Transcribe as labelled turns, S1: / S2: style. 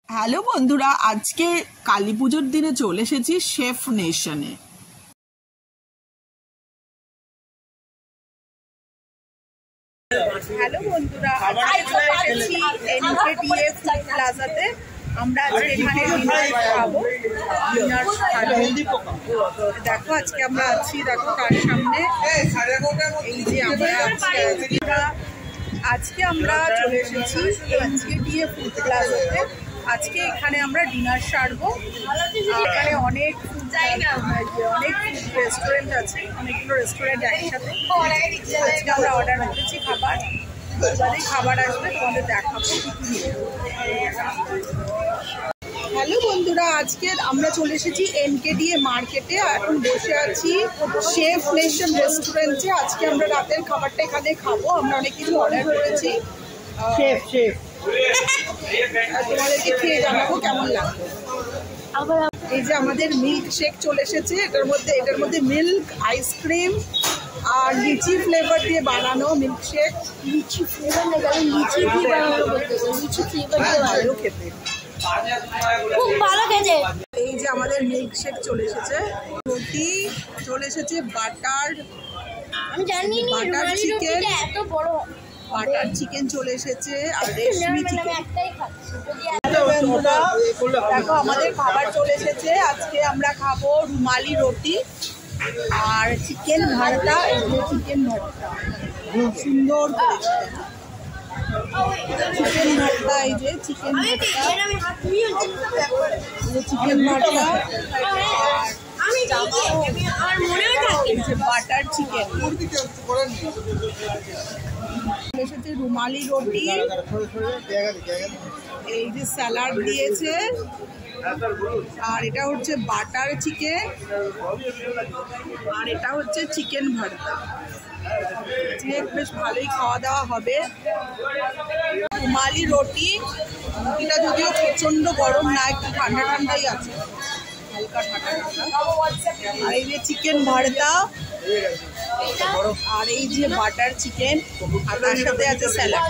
S1: Hello বন্ধুরা, আজকে কালী পুজোর দিনে চলে এসেছি শেফ নেশনে।
S2: হ্যালো বন্ধুরা, NKDA ফুড প্লাজাতে আমরা আজকে এখানে ডিনার খাবো। দেখো আজকে আমরা আছি, দেখো তার সামনে এই যে আজকে আমরা চলে এসেছি NKDA ফুড প্লাজাতে। আজকে এখানে আমরা ডিনার সারবো। এখানে অনেক রেস্টুরেন্ট আছে, অনেকগুলো রেস্টুরেন্ট একসাথে। আজকে আমরা অর্ডার করেছি খাবার, খাবার আসবে তোমাদের দেখাবো। হ্যালো বন্ধুরা, আজকে আমরা চলে এসেছি NKDA মার্কেটে। এখন বসে আছি শেফ নেশন রেস্টুরেন্টে। আজকে আমরা রাতের খাবারটা এখানে খাবো। আমরা অনেক কিছু অর্ডার করেছি। তোমাদেরকে খেয়ে জানাবো কেমন লাগবে। এই যে আমাদের মিল্ক শেক চলে এসেছে। এটার মধ্যে মিল্ক, আইসক্রিম আর লিচি ফ্লেভার দিয়ে বানানো মিল্ক শেক। লিচি ফ্লেভার লিচি দিয়ে বানানো, লিচি ফ্লেভার দিয়ে ভালো খেতে, খুব ভালো খেতে। এই যে আমাদের মিল্ক শেক চলে এসেছে, রুটি চলে এসেছে, বাটার চিকেন, এত বড় বাটার চিকেন চলে এসেছে, আর রেশমি চিকেন। দেখো আমাদের খাবার চলে এসেছে। আজকে আমরা খাবো রুমালি রুটি আর চিকেন ভর্তা। চিকেন ভর্তা সুন্দর চিকেন ভর্তা, এই যে চিকেন ভর্তা, চিকেন ভর্তা বাটার চিকেন এসেছে, রুমালি রুটি, এই যে স্যালাড দিয়েছে, আর এটা হচ্ছে বাটার চিকেন, আর এটা হচ্ছে চিকেন ভর্তা। বেশ ভালোই খাওয়া দাওয়া হবে। রুমালি রুটিটা যদিও প্রচন্ড গরম না, একটু ঠান্ডা ঠান্ডাই আছে, হালকা ঠান্ডা ঠান্ডা। আর এই যে চিকেন ভর্তা, আর এই যে বাটার চিকেন, আর তার সাথে আছে স্যালাড।